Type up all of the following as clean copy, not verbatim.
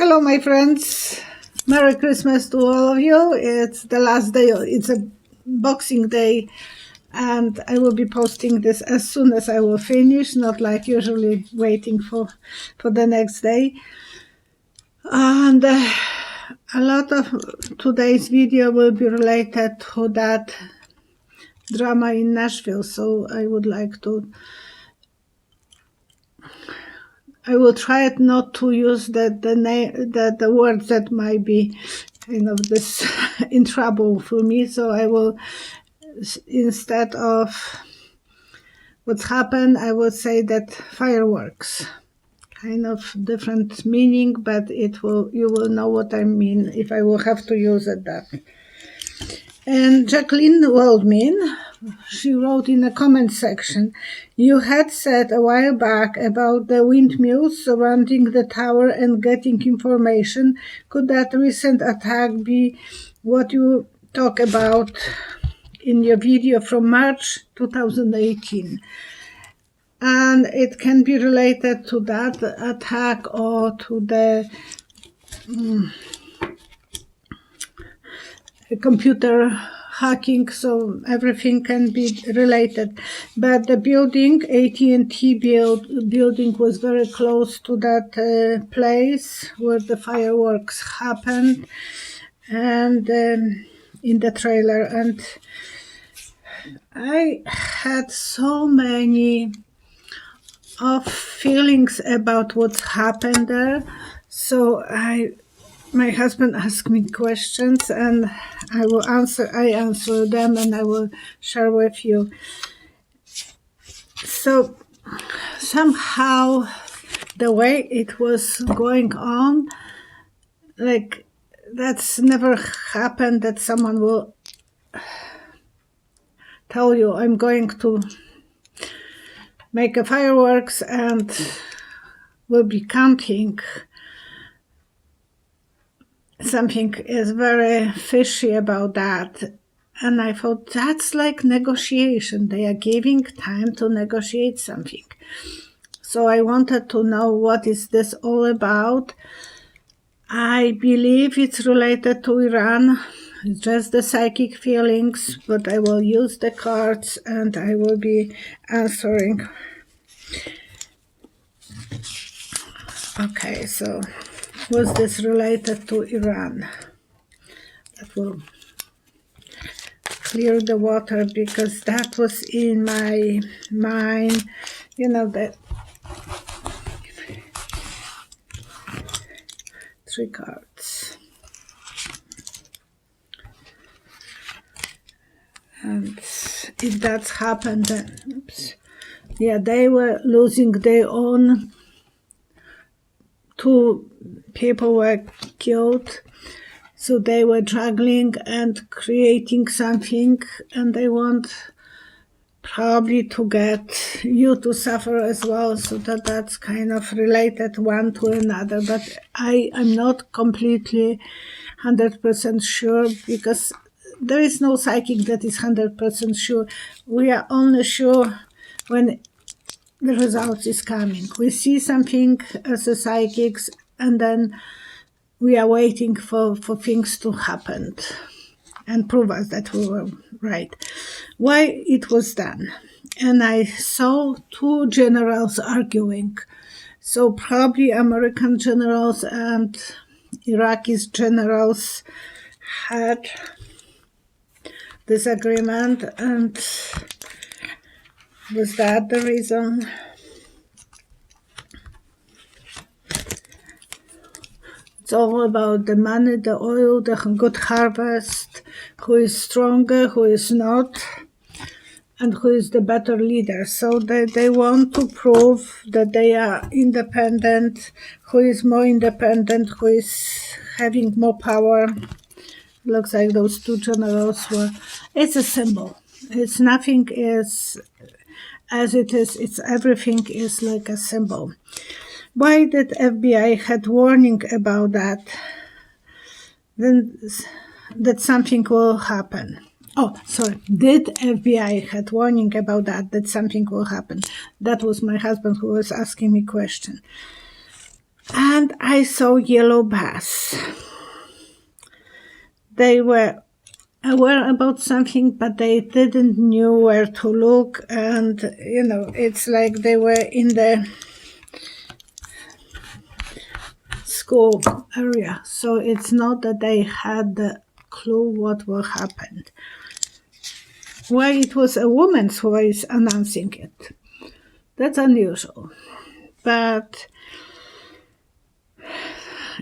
Hello, my friends. Merry Christmas to all of you. It's the last day. It's a Boxing Day, and I will be posting this as soon as I will finish, not like usually waiting for the next day. And a lot of today's video will be related to that drama in Nashville. So I would like to. I will try not to use the words that might be kind of this in trouble for me. So I will, instead of what's happened, I will say that fireworks. Kind of different meaning, but you will know what I mean if I will have to use it that. And Jacqueline Waldman, she wrote in the comment section, you had said a while back about the windmills surrounding the tower and getting information. Could that recent attack be what you talk about in your video from March 2018? And it can be related to that attack or to the computer hacking, so everything can be related. But the building, AT&T building, was very close to that place where the fireworks happened, and in the trailer. And I had so many of feelings about what's happened there. So my husband asked me questions, and I answer them, and I will share with you. So somehow the way it was going on, like, that's never happened, that someone will tell you, I'm going to make a fireworks and will be counting. Something is very fishy about that. And I thought, that's like negotiation. They are giving time to negotiate something. So I wanted to know, what is this all about? I believe it's related to Iran. It's just the psychic feelings, but I will use the cards and I will be answering. Okay, so was this related to Iran? That will clear the water, because that was in my mind, that 3 cards. And if that's happened, then they were losing their own. 2 people were killed, so they were juggling and creating something, and they want probably to get you to suffer as well, so that's kind of related one to another. But I am not completely 100% sure, because there is no psychic that is 100% sure. We are only sure when the result is coming. We see something as a psychics, and then we are waiting for things to happen and prove us that we were right. Why it was done. And I saw 2 generals arguing. So probably American generals and Iraqi generals had disagreement, and was that the reason? It's all about the money, the oil, the good harvest, who is stronger, who is not, and who is the better leader. So they want to prove that they are independent, who is more independent, who is having more power. Looks like those 2 generals were. It's a symbol. It's nothing is as it is. It's everything is like a symbol. Why did FBI had warning about that? Then that something will happen. Oh, sorry. Did FBI had warning about that something will happen? That was my husband who was asking me question. And And I saw yellow bass. They were aware about something, but they didn't know where to look. And, it's like they were in the school area. So it's not that they had the clue what will happen. Why it was a woman's voice announcing it. That's unusual. But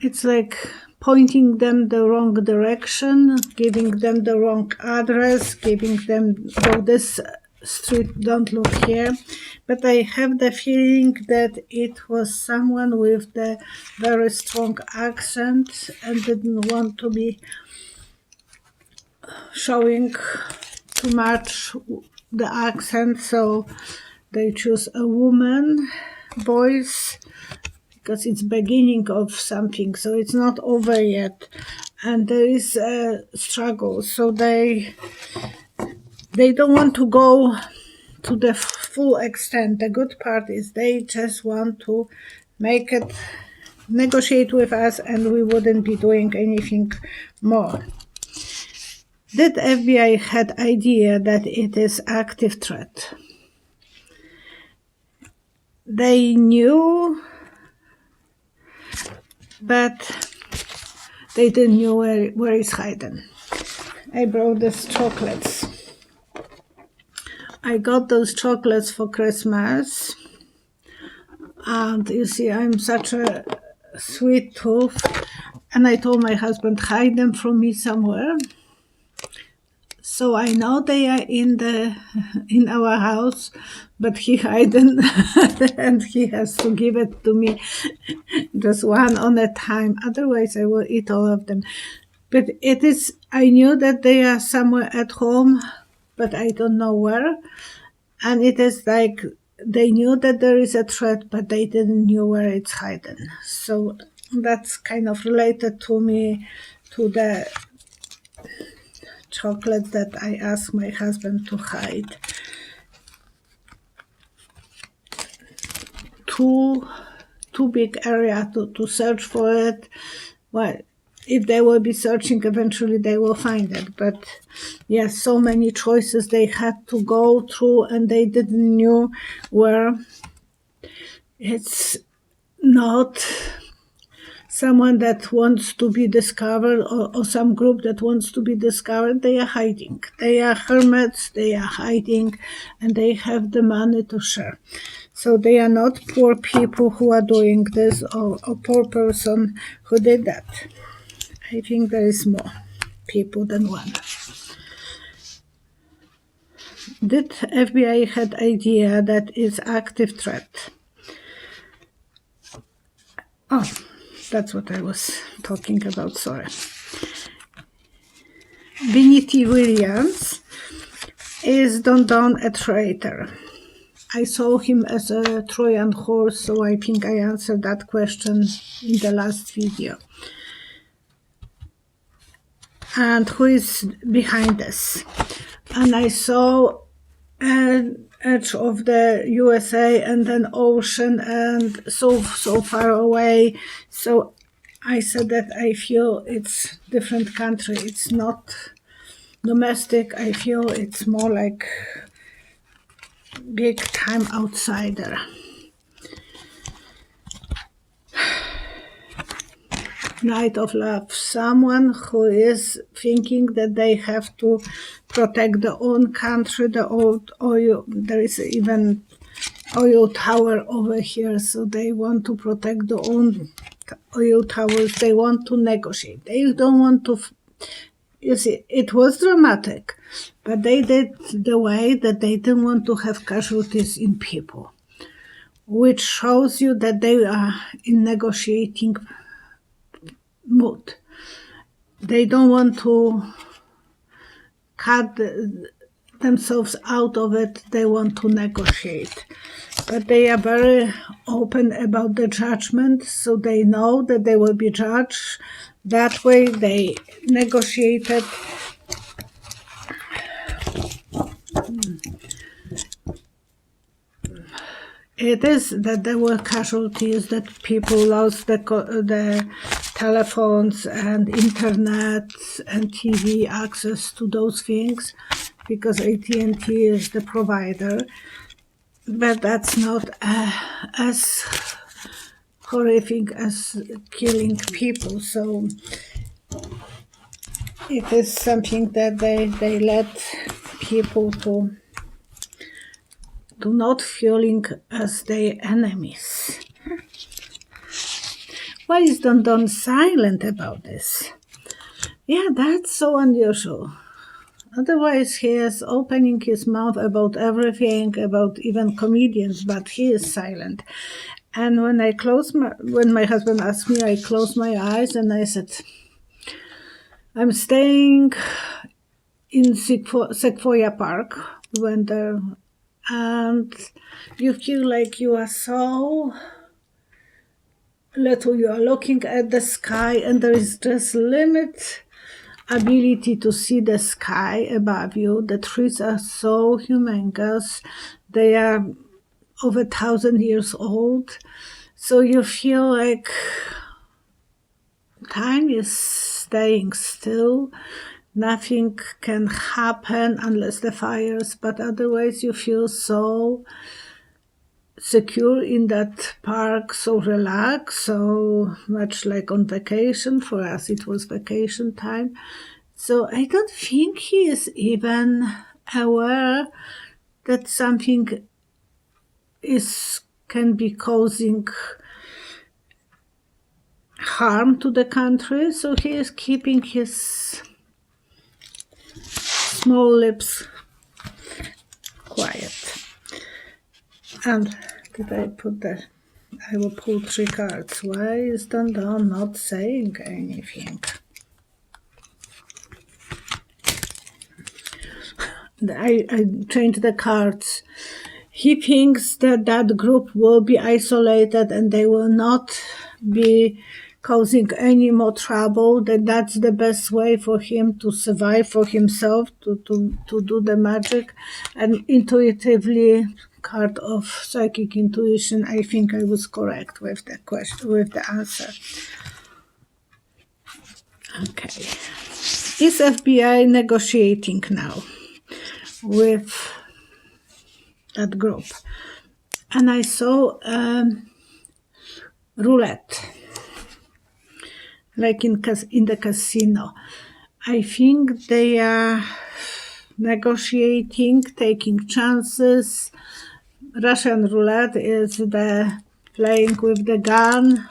it's like pointing them the wrong direction, giving them the wrong address, giving them, go this street, don't look here. But I have the feeling that it was someone with the very strong accent and didn't want to be showing too much the accent, so they choose a woman voice because it's beginning of something, so it's not over yet, and there is a struggle, so they don't want to go to the full extent. The good part is they just want to make it negotiate with us, and we wouldn't be doing anything more. Did FBI had idea that it is active threat? They knew, but they didn't know where it's hidden. I brought these chocolates. I got those chocolates for Christmas. And you see, I'm such a sweet tooth. And I told my husband, hide them from me somewhere. So I know they are in our house, but he hid them and he has to give it to me just one on a time. Otherwise, I will eat all of them. But I knew that they are somewhere at home, but I don't know where. And it is like they knew that there is a threat, but they didn't know where it's hidden. So that's kind of related to me, to the chocolate that I asked my husband to hide. Too big area to search for it. Well, if they will be searching, eventually they will find it. But yes, so many choices they had to go through, and they didn't know where. It's not someone that wants to be discovered, or some group that wants to be discovered. They are hiding. They are hermits, they are hiding, and they have the money to share. So they are not poor people who are doing this, or a poor person who did that. I think there is more people than one. Did FBI had idea that it's active threat? Oh, that's what I was talking about, sorry. Vinnie T. Williams, is Don Don a traitor? I saw him as a Trojan horse, so I think I answered that question in the last video. And who is behind this? And I saw an edge of the USA and an ocean and so far away. So I said that I feel it's different country. It's not domestic. I feel it's more like big time outsider. Night of Love, someone who is thinking that they have to protect their own country, the old oil, there is even oil tower over here, so they want to protect their own oil towers, they want to negotiate, they don't want to, you see, it was dramatic, but they did the way that they didn't want to have casualties in people, which shows you that they are in negotiating mood. They don't want to cut themselves out of it, they want to negotiate. But they are very open about the judgment, so they know that they will be judged. That way they negotiated. It is that there were casualties, that people lost the telephones and internet and TV access to those things because AT&T is the provider. But that's not as horrific as killing people. So it is something that they let people to not feeling as their enemies. Why is Don silent about this? Yeah, that's so unusual. Otherwise, he is opening his mouth about everything, about even comedians, but he is silent. And when my husband asked me, I closed my eyes and I said, I'm staying in Sequoia Park. We went there, and you feel like you are so little. You are looking at the sky, and there is just limit ability to see the sky above you. The trees are so humongous. They are over 1,000 years old. So you feel like time is staying still. Nothing can happen unless the fires, but otherwise you feel so secure in that park, so relaxed, so much like on vacation. For us it was vacation time. So I don't think he is even aware that something can be causing harm to the country. So he is keeping his small lips quiet. And did I will pull 3 cards. Why is Don not saying anything? I changed the cards. He thinks that group will be isolated and they will not be causing any more trouble, that's the best way for him to survive, for himself to do the magic. And intuitively, card of psychic intuition, I think I was correct with the question, with the answer. Okay. Is FBI negotiating now with that group? And I saw roulette, like in the casino. I think they are negotiating, taking chances. Russian roulette is the playing with the gun.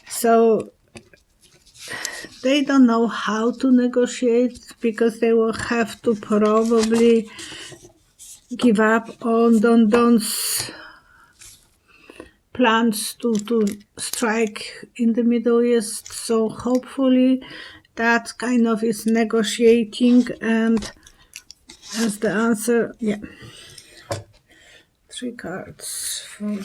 So they don't know how to negotiate because they will have to probably give up on Don's plans to strike in the Middle East. So hopefully that kind of is negotiating, and as the answer, 3 cards for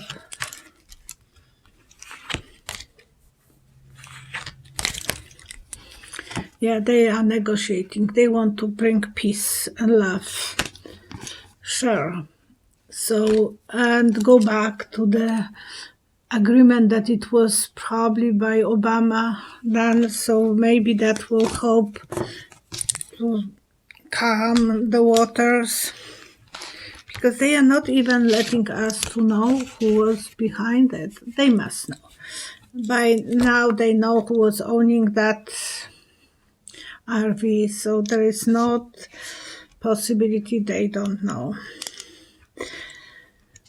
they are negotiating. They want to bring peace and love. Sure. So, and go back to the agreement that it was probably by Obama done. So maybe that will help to calm the waters. Because they are not even letting us to know who was behind it. They must know. By now they know who was owning that RV, so there is not possibility they don't know.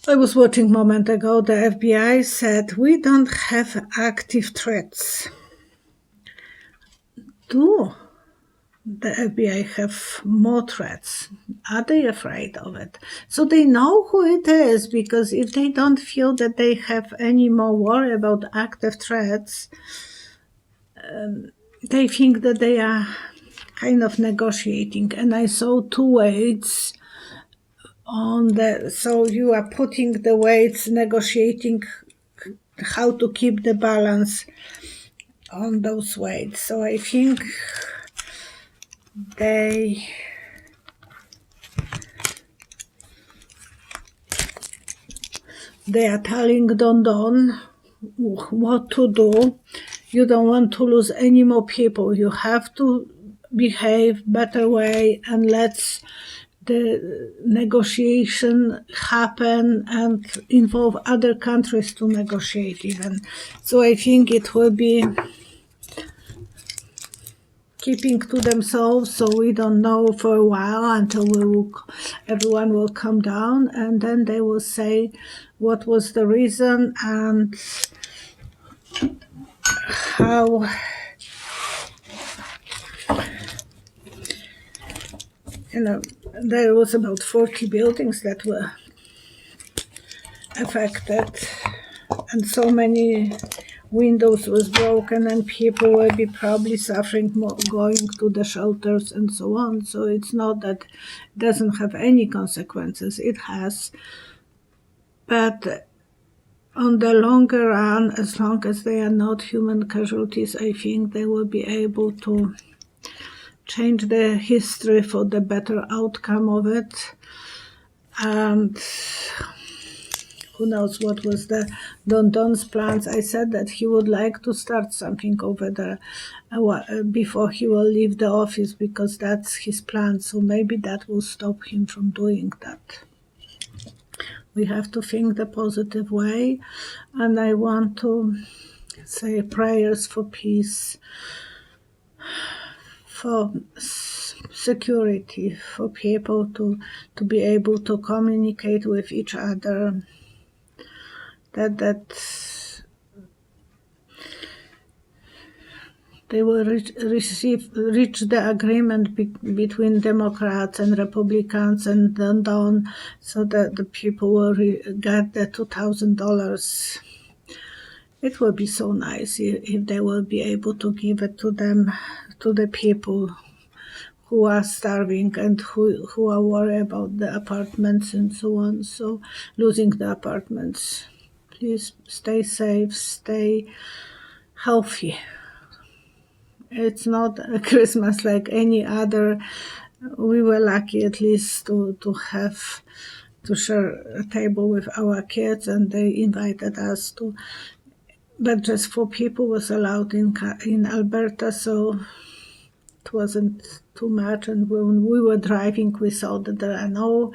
I was watching a moment ago, the FBI said, we don't have active threats. Do the FBI have more threats? Are they afraid of it? So they know who it is, because if they don't feel that they have any more worry about active threats, they think that they are kind of negotiating. And I saw 2 weights on so you are putting the weights, negotiating how to keep the balance on those weights. So I think they are telling Don what to do. You don't want to lose any more people. You have to behave better way and let's the negotiation happen and involve other countries to negotiate even. So I think it will be keeping to themselves, so we don't know for a while until everyone will come down and then they will say what was the reason and how there was about 40 buildings that were affected and so many windows was broken and people will be probably suffering more going to the shelters and so on. So it's not that it doesn't have any consequences. It has. But on the longer run, as long as they are not human casualties, I think they will be able to change the history for the better outcome of it. And who knows what was the Don's plans. I said that he would like to start something over there before he will leave the office because that's his plan. So maybe that will stop him from doing that. We have to think the positive way. And I want to say prayers for peace, for security, for people to be able to communicate with each other, that they will reach the agreement between Democrats and Republicans and then down so that the people will get the $2,000. It will be so nice if they will be able to give it to them, to the people who are starving and who are worried about the apartments and so on. So losing the apartments. Please stay safe, stay healthy. It's not a Christmas like any other. We were lucky at least to have to share a table with our kids and they invited us to. But just 4 people was allowed in Alberta, so it wasn't too much. And when we were driving, we saw that there are no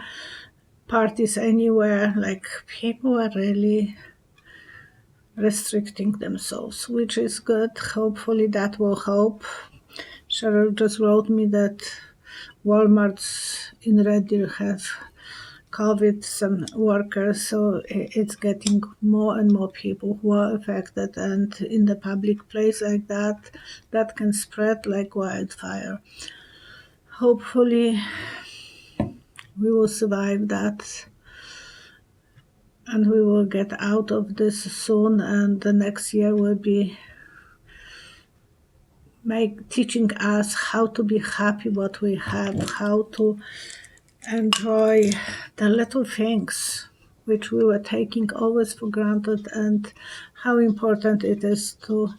parties anywhere. Like people are really restricting themselves, which is good. Hopefully that will help. Cheryl just wrote me that Walmart's in Red Deer have COVID, some workers, so it's getting more and more people who are affected, and in the public place like that can spread like wildfire. Hopefully we will survive that and we will get out of this soon, and the next year will be teaching us how to be happy what we have, how to enjoy the little things which we were taking always for granted, and how important it is to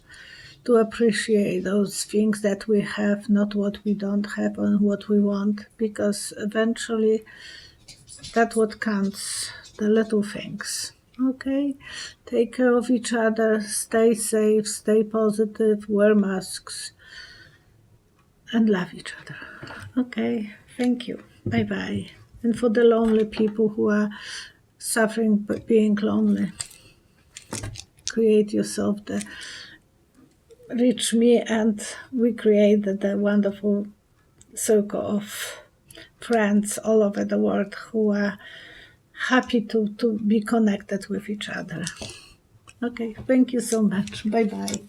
appreciate those things that we have, not what we don't have and what we want, because eventually that's what counts, the little things. Okay, take care of each other, stay safe, stay positive, wear masks, and love each other. Okay, thank you. Bye-bye. And for the lonely people who are suffering but being lonely, create yourself reach me, and we create the wonderful circle of friends all over the world who are happy to be connected with each other. Okay, thank you so much. Bye-bye.